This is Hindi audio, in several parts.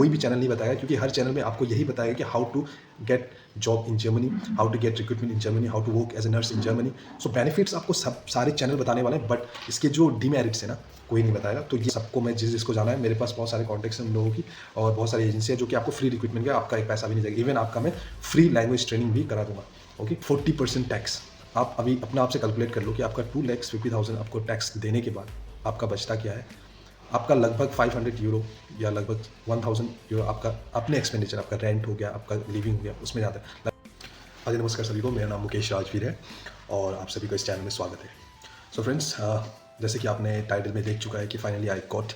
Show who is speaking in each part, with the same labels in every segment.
Speaker 1: कोई भी चैनल नहीं बताएगा, क्योंकि हर चैनल में आपको यही बताएगा कि how to get job in Germany, how to get recruitment in Germany, how to work as a nurse in Germany. So benefits आपको सब सारे चैनल बताने वाले हैं, बट इसके जो डिमेरिट्स है ना कोई नहीं बताएगा। तो ये सबको मैं जिसको जाना है, मेरे पास बहुत सारे कॉन्टैक्ट्स हैं उन लोगों की, और बहुत सारी एजेंसी है जो कि आपको फ्री रिक्रूटमेंट का आपका एक पैसा भी नहीं जाएगा। इवन आपका मैं फ्री लैंग्वेज ट्रेनिंग भी करा दूंगा। ओके, 40% टैक्स आप अभी अपने आप से कैलकुलेट कर लो कि आपका 2,50,000 आपको टैक्स देने के बाद आपका बचता क्या है। आपका लगभग 500 यूरो या लगभग 1000 यूरो आपका अपने एक्सपेंडिचर, आपका रेंट हो गया, आपका लिविंग हो गया, उसमें जाता है। आज नमस्कार सभी को, मेरा नाम मुकेश राजवीर है और आप सभी को इस चैनल में स्वागत है। सो फ्रेंड्स, जैसे कि आपने टाइटल में देख चुका है कि finally I got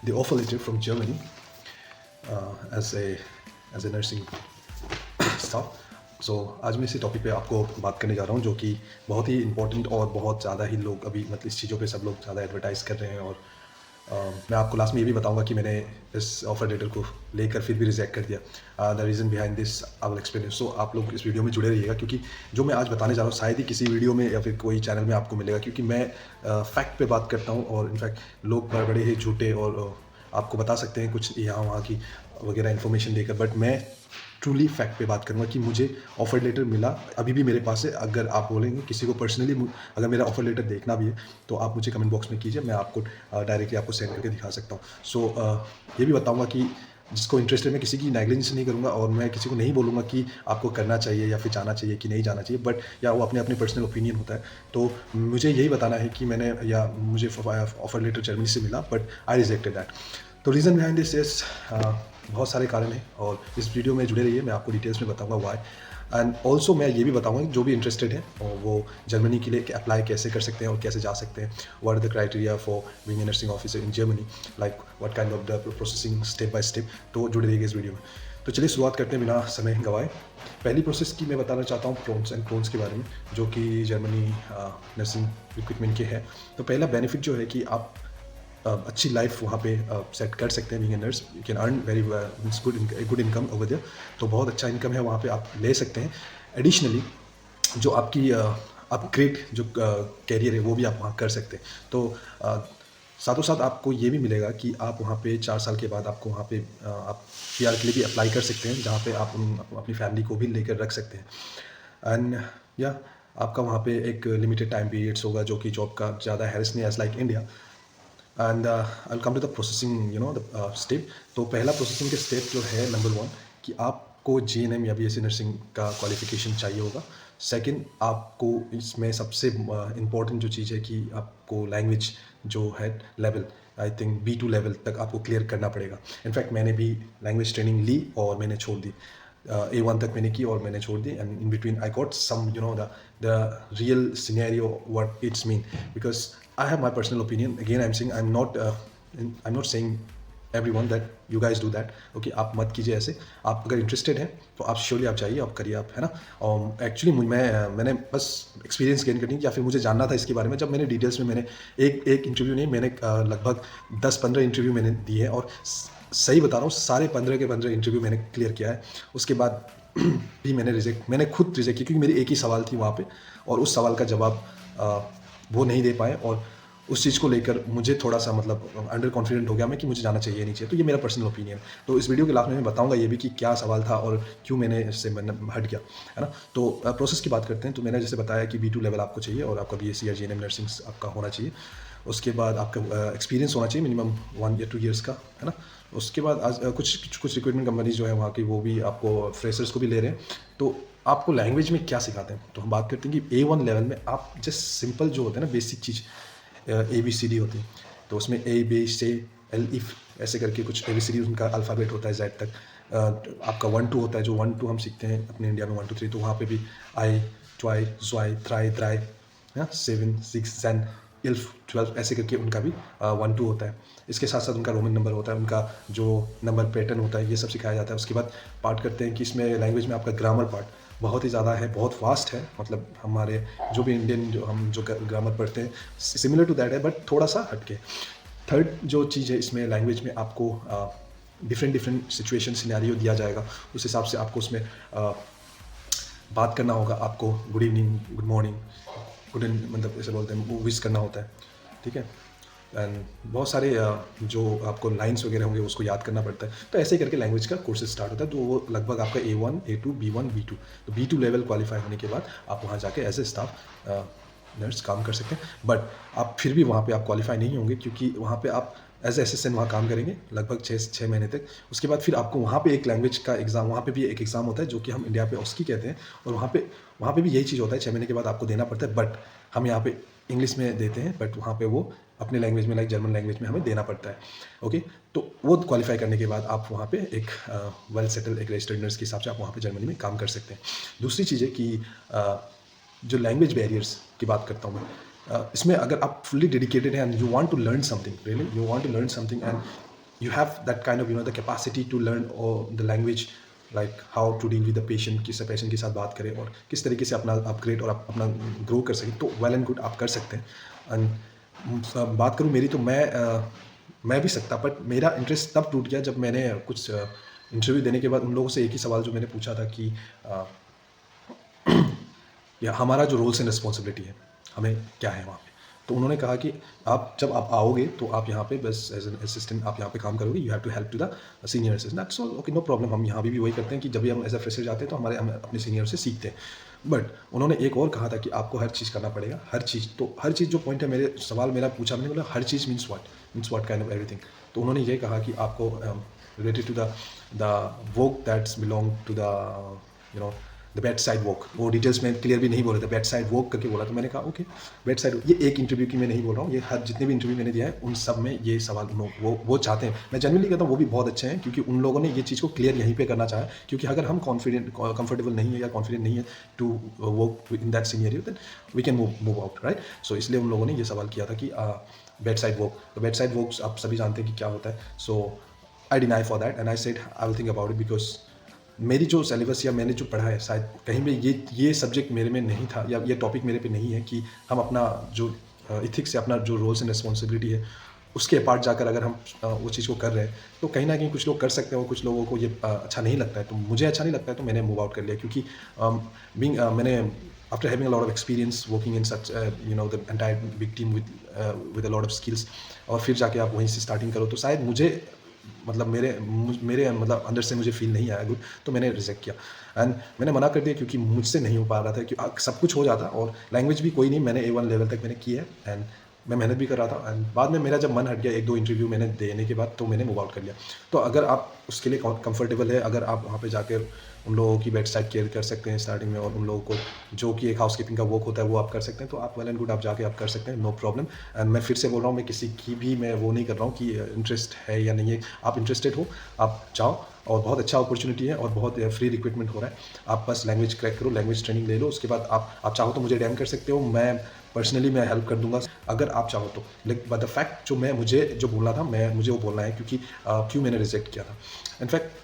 Speaker 1: the offer letter from Germany as a nursing staff. So आज मैं इसी टॉपिक पे आपको बात करने जा रहा हूँ, जो कि बहुत ही इंपॉर्टेंट और बहुत ज़्यादा ही लोग अभी मतलब इस चीज़ों पे सब लोग ज़्यादा एडवर्टाइज़ कर रहे हैं। और मैं आपको लास्ट में ये भी बताऊंगा कि मैंने इस ऑफर लेटर को लेकर फिर भी रिजेक्ट कर दिया। The reason behind this I will explain. So आप लोग इस वीडियो में जुड़े रहिएगा, क्योंकि जो मैं आज बताने जा रहा हूँ शायद ही किसी वीडियो में या फिर कोई चैनल में आपको मिलेगा, क्योंकि मैं फैक्ट पे बात करता हूँ। और इनफैक्ट लोग बड़े ही झूठे और आपको बता सकते हैं कुछ यहाँ वहाँ की वगैरह इन्फॉर्मेशन देकर, बट मैं ट्रूली फैक्ट पे बात करूँगा कि मुझे ऑफर लेटर मिला, अभी भी मेरे पास है। अगर आप बोलेंगे किसी को पर्सनली अगर मेरा ऑफर लेटर देखना भी है तो आप मुझे कमेंट बॉक्स में कीजिए, मैं आपको डायरेक्टली आपको सेंड करके दिखा सकता हूँ। सो ये भी बताऊँगा कि जिसको इंटरेस्ट है, मैं किसी की नेग्लिजेंस नहीं करूँगा और मैं किसी को नहीं बोलूँगा कि आपको करना चाहिए या फिर जाना चाहिए कि नहीं जाना चाहिए, बट या वो अपने अपने पर्सनल ओपिनियन होता है। तो मुझे यही बताना है कि मैंने या मुझे ऑफर लेटर जर्मनी से मिला, बट आई रिजेक्टेड दैट। तो रीज़न बिहाइंड दिस इज बहुत सारे कारण हैं, और इस वीडियो में जुड़े रहिए, मैं आपको डिटेल्स में बताऊंगा व्हाई। एंड ऑल्सो मैं ये भी बताऊंगा जो भी इंटरेस्टेड है और वो जर्मनी के लिए अप्लाई कैसे कर सकते हैं और कैसे जा सकते हैं, what are the criteria for being a nursing officer in Germany, like what kind of the processing step by step. तो जुड़े रहिएगा इस वीडियो में। तो चलिए शुरुआत करते हैं बिना समय गंवाए। पहली प्रोसेस की मैं बताना चाहता हूँ प्रोन्स एंड कॉन्स के बारे में, जो कि जर्मनी नर्सिंग रिक्रूटमेंट के है। तो पहला बेनिफिट जो है कि आप अच्छी लाइफ वहाँ पे सेट कर सकते हैं। Being a nurse you can earn very good income over there. तो बहुत अच्छा इनकम है वहाँ पे, आप ले सकते हैं। एडिशनली जो आपकी अपग्रेड जो कैरियर है वो भी आप वहाँ कर सकते हैं। तो साथों साथ आपको ये भी मिलेगा कि आप वहाँ पे 4 साल के बाद आपको वहाँ पे आप पीआर के लिए भी अप्लाई कर सकते हैं, जहाँ पे आप अपनी फैमिली को भी लेकर रख सकते हैं। एंड या आपका वहाँ पे एक लिमिटेड टाइम पीरियड्स होगा, जो कि जॉब का ज़्यादा हैरेस नहीं as like India. And I will come to the processing the step. तो पहला प्रोसेसिंग के स्टेप जो है नंबर 1 कि आपको जीएनएम या बीएससी नर्सिंग का क्वालिफिकेशन चाहिए होगा। सेकंड, आपको इसमें सबसे इम्पॉर्टेंट जो चीज़ है कि आपको लैंग्वेज जो है level, I think B2 level तक आपको क्लियर करना पड़ेगा। इनफैक्ट मैंने भी लैंग्वेज ट्रेनिंग ली और मैंने छोड़ दी। A1 तक मैंने की और मैंने छोड़ दी, and in between I got some the real scenario what it's mean, because I have my personal opinion. Again I'm saying I'm not saying everyone that you guys do that. Okay, आप मत कीजिए ऐसे। आप अगर इंटरेस्टेड हैं तो आप श्योरली आप जाइए, आप करिए, आप है ना। और एक्चुअली मैंने बस एक्सपीरियंस गेन करनी या फिर मुझे जानना था इसके बारे में। जब मैंने डिटेल्स में मैंने एक इंटरव्यू नहीं, मैंने लगभग 10-15 इंटरव्यू मैंने दिए हैं, और सही बता रहा हूँ सारे 15 के 15 इंटरव्यू मैंने क्लियर किया है। उसके बाद भी मैंने खुद रिजेक्ट की, क्योंकि मेरी एक ही सवाल थी वहाँ पे और उस सवाल का जवाब वो नहीं दे पाए, और उस चीज़ को लेकर मुझे थोड़ा सा मतलब अंडर कॉन्फिडेंट हो गया मैं कि मुझे जाना चाहिए नहीं चाहिए। तो ये मेरा पर्सनल ओपिनियन। तो इस वीडियो के लास्ट में मैं बताऊंगा ये भी कि क्या सवाल था और क्यों मैंने इससे हट गया, है ना। तो प्रोसेस की बात करते हैं। तो मैंने जैसे बताया कि B2 लेवल आपको चाहिए और आपका BSc या GNM नर्सिंग आपका होना चाहिए। उसके बाद आपका एक्सपीरियंस होना चाहिए मिनिमम 1 या 2 ईयर्स का, है ना। उसके बाद आज कुछ रिक्रूटमेंट कंपनीज जो है वहाँ की वो भी आपको फ्रेशर्स को भी ले रहे हैं। तो आपको लैंग्वेज में क्या सिखाते हैं, तो हम बात करते हैं कि A1 लेवल में आप जस्ट सिंपल जो होते हैं ना बेसिक चीज़ ABCD होती है। तो उसमें A B C L I ऐसे करके कुछ ABCD उनका अल्फ़ाबेट होता है Z तक। आपका 1-2 होता है, जो 1-2 हम सीखते हैं अपने इंडिया में 1-2-3। तो वहाँ पे भी I, ट्वाई, ज़्वाई, थ्राई, द्राई, 7, 6, 10, 11, 12 ऐसे करके उनका भी 1-2 होता है। इसके साथ साथ उनका रोमन नंबर होता है, उनका जो नंबर पैटर्न होता है, ये सब सिखाया जाता है। उसके बाद पार्ट करते हैं कि इसमें लैंग्वेज में आपका ग्रामर पार्ट बहुत ही ज़्यादा है, बहुत वास्ट है। मतलब हमारे जो भी इंडियन जो ग्रामर पढ़ते हैं सिमिलर टू दैट है, बट थोड़ा सा हटके। थर्ड जो चीज़ है इसमें लैंग्वेज में आपको डिफरेंट सिचुएशन सिनेरियो दिया जाएगा, उस हिसाब से आपको उसमें बात करना होगा। आपको गुड इवनिंग, गुड मॉर्निंग, मतलब ऐसे बोलते हैं, वो विश करना होता है, ठीक है। एंड बहुत सारे जो आपको लाइन्स वगैरह होंगे उसको याद करना पड़ता है। तो ऐसे ही करके लैंग्वेज का कोर्सेज स्टार्ट होता है, तो वो लगभग आपका A1 A2 B1 B2, तो B2 लेवल क्वालिफाई होने के बाद आप वहाँ जाके एज ए स्टाफ नर्स काम कर सकते हैं। बट आप फिर भी वहाँ पे आप क्वालिफाई नहीं होंगे, क्योंकि वहाँ पे आप एज ए असिस्टेंट वहाँ काम करेंगे लगभग 6 महीने तक। उसके बाद फिर आपको वहाँ पे एक लैंग्वेज का एग्ज़ाम, वहाँ पे भी एक एग्ज़ाम होता है जो कि हम इंडिया पे ऑस्की कहते हैं, और वहाँ पे भी यही चीज़ होता है, 6 महीने के बाद आपको देना पड़ता है। बट हम यहाँ पे इंग्लिश में देते हैं, बट वहाँ पे वो अपने लैंग्वेज में, लाइक जर्मन लैंग्वेज में हमें देना पड़ता है। ओके, तो वो क्वालिफाई करने के बाद आप वहाँ पे एक वेल सेटल एक रजिस्टर्ड नर्स के हिसाब से आप वहाँ पे जर्मनी में काम कर सकते हैं। दूसरी चीज़ है कि जो लैंग्वेज बैरियर्स की बात करता हूँ मैं, इसमें अगर आप फुल्ली डेडिकेटेड हैं and you want to learn something, really you want to learn something, and you have that kind of the capacity to learn or the language, like how to deal with the patient, किस पेशेंट के साथ बात करें और किस तरीके से अपना अपग्रेड और अपना ग्रो कर सकें, तो वेल एंड गुड आप कर सकते हैं। एंड बात करूँ मेरी, तो मैं भी सकता, बट मेरा इंटरेस्ट तब टूट गया जब मैंने कुछ इंटरव्यू देने के बाद उन लोगों से एक ही सवाल जो मैंने पूछा था कि या हमारा जो रोल्स एंड रिस्पॉन्सिबिलिटी है, हमें क्या है वहाँ पे। तो उन्होंने कहा कि जब आप आओगे तो आप यहाँ पे बस एज एन असिस्टेंट आप यहाँ पे काम करोगे, you have to help to the senior assistant, that's all, okay, no problem. हम यहाँ भी वही करते हैं कि जब भी हम एज अ फ्रेशर जाते हैं तो हम अपने सीनियर से सीखते हैं। बट उन्होंने एक और कहा था कि आपको हर चीज़ करना पड़ेगा, हर चीज़। तो हर चीज़ जो पॉइंट है, मेरे सवाल मेरा पूछा, मैंने बोला हर चीज़ means what kind of everything. तो उन्होंने ये कहा कि आपको related to the work that's belong to the the bed side walk, वो डिटेल्स में क्लियर भी नहीं बोल रहे थे, बेड साइड वॉक करके बोला। तो मैंने कहा ओके, बेड साइड, ये एक इंटरव्यू की मैं नहीं बोल रहा हूँ, ये हर जितने भी इंटरव्यू मैंने दिया है उन सब में ये सवाल वो चाहते हैं। मैं जनरली कहता हूँ वो भी बहुत अच्छे हैं, क्योंकि उन लोगों ने ये चीज़ को क्लियर यहीं पे करना चाहा, क्योंकि अगर हम कंफर्टेबल नहीं है या कॉन्फिडेंट नहीं है to work in that scenario, then we can move out, right. So इसलिए उन लोगों ने ये सवाल किया था कि बेड साइड वॉक, तो बेड साइड वॉक्स आप सभी जानते हैं कि क्या होता है। So I deny for that and I said I will think about it, because मेरी जो सिलेबस या मैंने जो पढ़ा है, शायद कहीं भी ये सब्जेक्ट मेरे में नहीं था, या ये टॉपिक मेरे पे नहीं है कि हम अपना जो इथिक्स या अपना जो रोल्स एंड रिस्पॉन्सिबिलिटी है उसके पार्ट जाकर अगर हम वो चीज़ को कर रहे हैं, तो कहीं ना कहीं कुछ लोग कर सकते हैं और कुछ लोगों को ये अच्छा नहीं लगता है। तो मुझे अच्छा नहीं लगता है, तो मैंने मूव आउट कर लिया, क्योंकि मैंने after having a lot of experience working in such the entire big team with a lot of skills, और फिर जाके आप वहीं से स्टार्टिंग करो, तो शायद मुझे मतलब मेरे मतलब अंदर से मुझे फील नहीं आया गुड, तो मैंने रिजेक्ट किया एंड मैंने मना कर दिया, क्योंकि मुझसे नहीं हो पा रहा था, कि सब कुछ हो जाता और लैंग्वेज भी कोई नहीं, मैंने A1 लेवल तक मैंने की है एंड मैं मेहनत भी कर रहा था। एंड बाद में मेरा जब मन हट गया, 1-2 इंटरव्यू मैंने देने के बाद, तो मैंने मूव आउट कर लिया। तो अगर आप उसके लिए कंफर्टेबल है, अगर आप वहाँ पे जाकर उन लोगों की बेड साइड केयर कर सकते हैं स्टार्टिंग में, और उन लोगों को जो कि एक हाउस कीपिंग का वर्क होता है वो आप कर सकते हैं, तो आप वेल एंड गुड, आप जाके आप कर सकते हैं, नो प्रॉब्लम। एंड मैं फिर से बोल रहा हूँ, मैं किसी की भी मैं वो नहीं कर रहा हूँ कि इंटरेस्ट है या नहीं है। आप इंटरेस्टेड हो, आप जाओ, और बहुत अच्छा अपॉर्चुनिटी है और बहुत फ्री रिक्रूटमेंट हो रहा है। आप बस लैंग्वेज क्रैक करो, लैंग्वेज ट्रेनिंग ले लो, उसके बाद आप चाहो तो मुझे डैम कर सकते हो, मैं पर्सनली मैं हेल्प कर दूंगा अगर आप चाहो तो। लेकिन द फैक्ट जो मुझे जो बोलना था, मुझे वो बोलना है, क्योंकि क्यों मैंने रिजेक्ट किया था। इनफैक्ट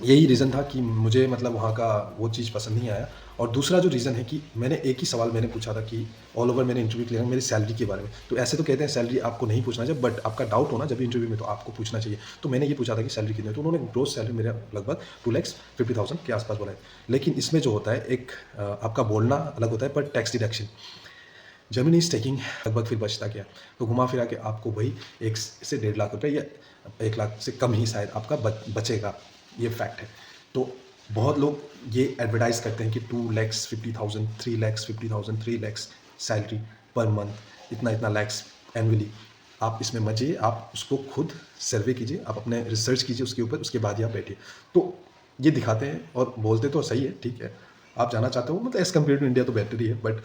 Speaker 1: यही रीज़न था कि मुझे मतलब वहाँ का वो चीज़ पसंद नहीं आया। और दूसरा जो रीज़न है कि मैंने एक ही सवाल मैंने पूछा था कि ऑल ओवर मैंने इंटरव्यू क्लियर मेरी सैलरी के बारे में। तो ऐसे तो कहते हैं सैलरी आपको नहीं पूछना चाहिए, बट आपका डाउट होना जब भी इंटरव्यू में, तो आपको पूछना चाहिए। तो मैंने ये पूछा था कि सैलरी कितनी है, तो उन्होंने ग्रोस सैलरी मेरा लगभग 2,50,000 के आसपास बोला है। लेकिन इसमें जो होता है, एक आपका बोलना अलग होता है, पर tax deduction Germany is taking लगभग फिर बचता क्या, तो घुमा फिरा के आपको वही 1 से 1.5 लाख रुपए या 1 लाख से कम ही शायद आपका बचेगा, ये फैक्ट है। तो बहुत लोग ये एडवर्टाइज करते हैं कि 2,50,000 3,50,000 3 लाख सैलरी पर मंथ, इतना लैक्स एनुअली। आप इसमें मत जाइए, आप उसको खुद सर्वे कीजिए, आप अपने रिसर्च कीजिए उसके ऊपर, उसके बाद ही आप बैठिए। तो ये दिखाते हैं और बोलते तो सही है, ठीक है, आप जाना चाहते हो मतलब एज़ कम्पेयर टू इंडिया तो बेटर ही है, बट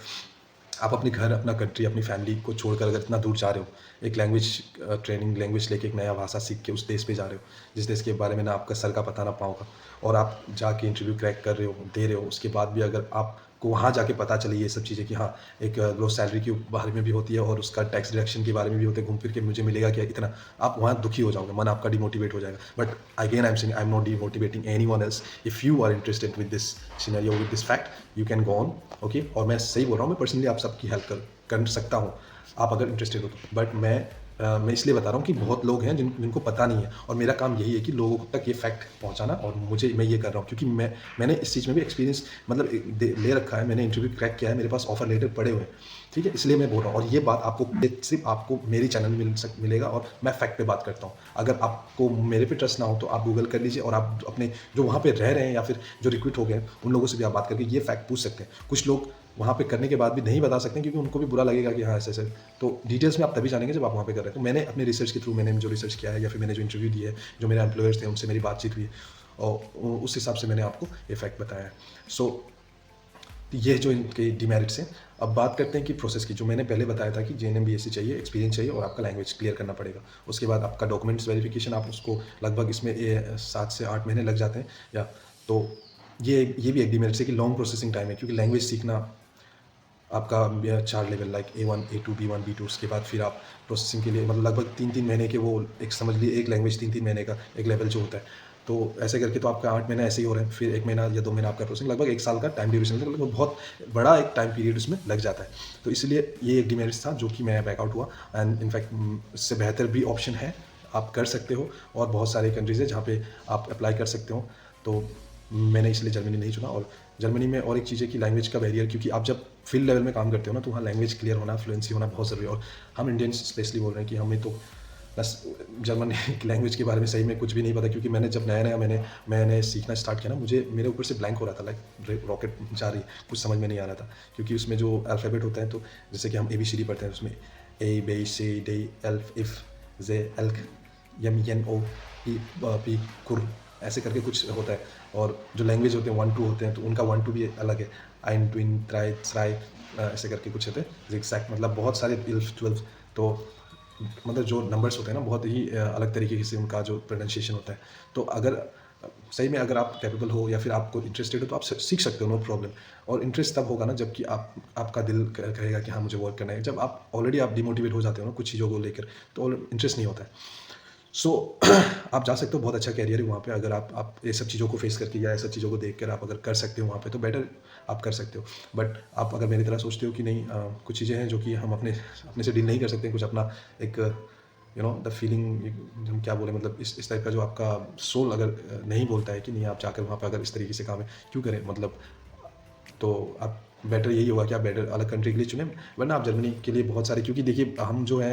Speaker 1: आप अपने घर, अपना कंट्री, अपनी फैमिली को छोड़कर अगर इतना दूर जा रहे हो, एक लैंग्वेज ट्रेनिंग, लैंग्वेज लेके एक नया भाषा सीख के उस देश पे जा रहे हो, जिस देश के बारे में ना आपका सर का पता ना पाओगा, और आप जाके इंटरव्यू क्रैक कर रहे हो, दे रहे हो, उसके बाद भी अगर आपको वहाँ जाके पता चले ये सब चीज़ें कि हाँ, एक ग्रोस सैलरी के बारे में भी होती है और उसका टैक्स डिडक्शन के बारे में भी होता है, घूम फिर के मुझे मिलेगा क्या इतना, आप वहाँ दुखी हो जाओगे, मन आपका डिमोटिवेट हो जाएगा। But again I am saying, I am not demotivating anyone else. If you are interested with this scenario, with this fact, you can go on, okay. और मैं सही बोल रहा हूँ, मैं पर्सनली आप सबकी हेल्प कर सकता हूँ, आप अगर इंटरेस्टेड हो तो। बट मैं मैं इसलिए बता रहा हूँ कि बहुत लोग हैं जिनको पता नहीं है, और मेरा काम यही है कि लोगों तक ये फैक्ट पहुँचाना, और मैं ये कर रहा हूँ क्योंकि मैंने इस चीज़ में भी एक्सपीरियंस मतलब ले रखा है, मैंने इंटरव्यू क्रैक किया है, मेरे पास ऑफर लेटर पड़े हुए हैं, ठीक है? इसलिए मैं बोल रहा हूँ, और ये बात आपको सिर्फ आपको मेरी चैनल में मिलेगा, और मैं फैक्ट पे बात करता हूँ। अगर आपको मेरे पे ट्रस्ट ना हो तो आप गूगल कर लीजिए, और आप अपने जो वहाँ पे रह रहे हैं या फिर जो रिक्रूट हो गए हैं उन लोगों से भी आप बात करके ये फैक्ट पूछ सकते हैं। कुछ लोग वहाँ पे करने के बाद भी नहीं बता सकते क्योंकि उनको भी बुरा लगेगा कि हाँ ऐसे ऐसे। तो डिटेल्स में आप तभी जानेंगे जब आप वहाँ पे कर रहे हैं। तो मैंने अपने रिसर्च के थ्रू मैंने जो रिसर्च किया है या फिर मैंने जो इंटरव्यू दिए है, जो मेरे एम्प्लॉयर्स थे उनसे मेरी बातचीत हुई, और उस हिसाब से मैंने आपको ये फैक्ट बताया है। सो ये जो इनके डिमेरिट्स हैं। अब बात करते हैं कि प्रोसेस की, जो मैंने पहले बताया था कि जेएनएम बीएससी चाहिए, एक्सपीरियंस चाहिए, और आपका लैंग्वेज क्लियर करना पड़ेगा। उसके बाद आपका डॉक्यूमेंट्स वेरिफिकेशन, आप उसको लगभग इसमें 7 से 8 महीने लग जाते हैं, या तो ये भी एक डिमेरिट्स है कि लॉन्ग प्रोसेसिंग टाइम है, क्योंकि लैंग्वेज सीखना आपका 4 level like A1, A2, B1, B2, उसके बाद फिर आप प्रोसेसिंग के लिए मतलब लगभग 3-3 महीने के, वो एक समझ लीजिए एक लैंग्वेज 3-3 महीने का एक लेवल जो होता है। तो ऐसे करके तो आपका 8 महीने ऐसे ही हो रहे हैं, फिर 1 महीना या 2 महीना आपका प्रोसेसिंग, लगभग 1 साल का टाइम ड्यूरेशन, लगभग बहुत बड़ा एक टाइम पीरियड उसमें लग जाता है। तो इसलिए ये एक डिमेरिट्स था जो कि मैं बैकआउट हुआ, एंड इनफैक्ट इससे बेहतर भी ऑप्शन है, आप कर सकते हो, और बहुत सारे कंट्रीज़ है जहाँ पे आप अप्लाई कर सकते हो। तो मैंने इसलिए जर्मनी नहीं चुना। और जर्मनी में और एक चीज़ है कि लैंग्वेज का बैरियर, क्योंकि आप जब फील्ड लेवल में काम करते हो ना, तो वहाँ लैंग्वेज क्लियर होना, फ्लुएंसी होना बहुत ज़रूरी है। और हम इंडियंस स्पेशली बोल रहे हैं कि हमें तो बस जर्मन की लैंग्वेज के बारे में सही में कुछ भी नहीं पता, क्योंकि मैंने जब नया मैंने सीखना स्टार्ट किया ना, मुझे मेरे ऊपर से ब्लैंक हो रहा था, लाइक रॉकेट जा रही, कुछ समझ में नहीं आ रहा था, क्योंकि उसमें जो अल्फ़ाबेट होता है, तो जैसे कि हम ABCD पढ़ते हैं, उसमें A B C D Elf If Ze Elk यम यन ओ पी कुर, ऐसे करके कुछ होता है। और जो लैंग्वेज होते हैं 1-2 होते हैं, तो उनका 1-2 भी अलग है, आइन ट्विन ट्राई ट्राई, ऐसे करके कुछ होते हैं जिग्जैग, मतलब बहुत सारे 11-12, तो मतलब जो नंबर्स होते हैं ना, बहुत ही अलग तरीके से उनका जो प्रोनाउंसिएशन होता है। तो अगर सही में अगर आप कैपेबल हो या फिर आपको इंटरेस्टेड हो, तो आप सीख सकते हो, नो प्रॉब्लम। और इंटरेस्ट तब होगा ना जबकि आपका दिल कहेगा कि हाँ मुझे वर्क करना है। जब आप ऑलरेडी आप डिमोटिवेट हो जाते हो ना कुछ चीज़ों को लेकर, तो इंटरेस्ट नहीं होता है। सो आप जा सकते हो, बहुत अच्छा कैरियर है वहाँ पे, अगर आप ये सब चीज़ों को फेस करके या ये सब चीज़ों को देख कर आप अगर कर सकते हो वहाँ पे, तो बेटर आप कर सकते हो। बट आप अगर मेरी तरह सोचते हो कि नहीं, कुछ चीज़ें हैं जो कि हम अपने से डील नहीं कर सकते, कुछ अपना एक द फीलिंग, हम क्या बोले, मतलब इस टाइप का जो आपका सोल अगर नहीं बोलता है कि नहीं आप जाकर वहाँ पे अगर इस तरीके से काम है क्यों करें, मतलब, तो आप बेटर यही होगा कि आप बेटर अलग कंट्री के लिए चुनें, वरना आप जर्मनी के लिए बहुत सारे, क्योंकि देखिए हम जो है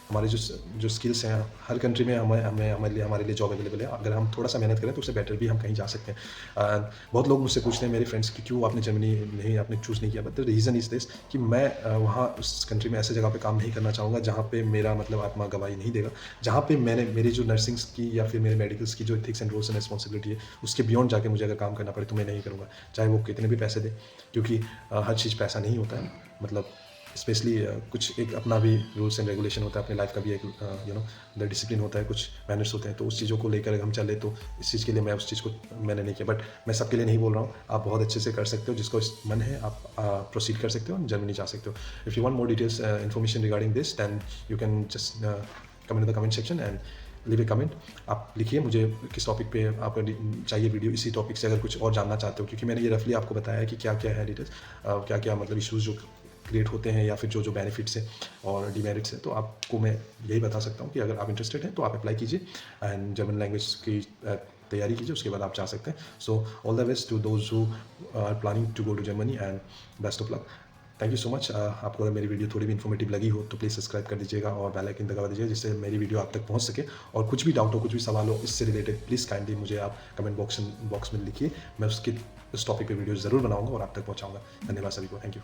Speaker 1: हमारे जो स्किल्स हैं, हर कंट्री में हमारे लिए जॉब अवेलेबल है। अगर हम थोड़ा सा मेहनत करें तो उससे बेटर भी हम कहीं जा सकते हैं। बहुत लोग मुझसे पूछते हैं, मेरे फ्रेंड्स, कि क्यों आपने जर्मनी नहीं आपने चूज़ नहीं किया, but the reason is this कि मैं वहाँ उस कंट्री में ऐसे जगह पे काम नहीं करना चाहूँगा जहाँ पे मेरा मतलब आत्मा गवाही नहीं देगा, जहाँ पे मेरी जो नर्सिंग्स की या फिर मेरे मेडिकल्स की जो ethics and rules and responsibility है, उसके बियॉन्ड जाके मुझे अगर काम करना पड़े तो मैं नहीं करूँगा, चाहे वो कितने भी पैसे दे, क्योंकि हर चीज़ पैसा नहीं होता है, मतलब स्पेशली कुछ एक अपना भी रूल्स एंड रेगुलेशन होता है, अपनी लाइफ का भी एक द डिसिप्लिन होता है, कुछ मैनर्स होते हैं, तो उस चीज़ों को लेकर अगर हम चले तो इस चीज़ के लिए मैं उस चीज़ को मैंने नहीं किया। बट मैं सबके लिए नहीं बोल रहा हूँ, आप बहुत अच्छे से कर सकते हो, जिसको मन है आप प्रोसीड कर सकते हो, जर्मनी जा सकते हो। If you want more details information regarding this, then you can just comment in the comment section and leave a comment. आप लिखिए मुझे किस टॉपिक पे आपको चाहिए वीडियो, इसी टॉपिक से अगर कुछ और जानना चाहते हो, क्योंकि मैंने ये रफली आपको बताया है कि क्या क्या है डिटेल्स, क्या क्या मतलब इशूज़ जो क्रिएट होते हैं, या फिर जो बेनिफिट्स हैं और डिमेरिट्स हैं। तो आपको मैं यही बता सकता हूँ कि अगर आप इंटरेस्टेड हैं तो आप अप्लाई कीजिए एंड जर्मन लैंग्वेज की तैयारी कीजिए, उसके बाद आप जा सकते हैं। So all the best to those who are planning to go to Germany and best of luck. Thank you so much. आपको अगर मेरी वीडियो थोड़ी भी इन्फॉर्मेटिव लगी हो तो प्लीज़ सब्सक्राइब कर दीजिएगा और बेल आइकन दबा दीजिए, जिससे मेरी वीडियो आप तक पहुंच सके। और कुछ भी डाउट हो, कुछ भी सवाल हो इससे रिलेटेड, प्लीज़ काइंडली मुझे आप कमेंट बॉक्स में लिखिए, मैं उस टॉपिक पे वीडियो ज़रूर बनाऊंगा और आप तक पहुंचाऊंगा। धन्यवाद सभी को, थैंक यू।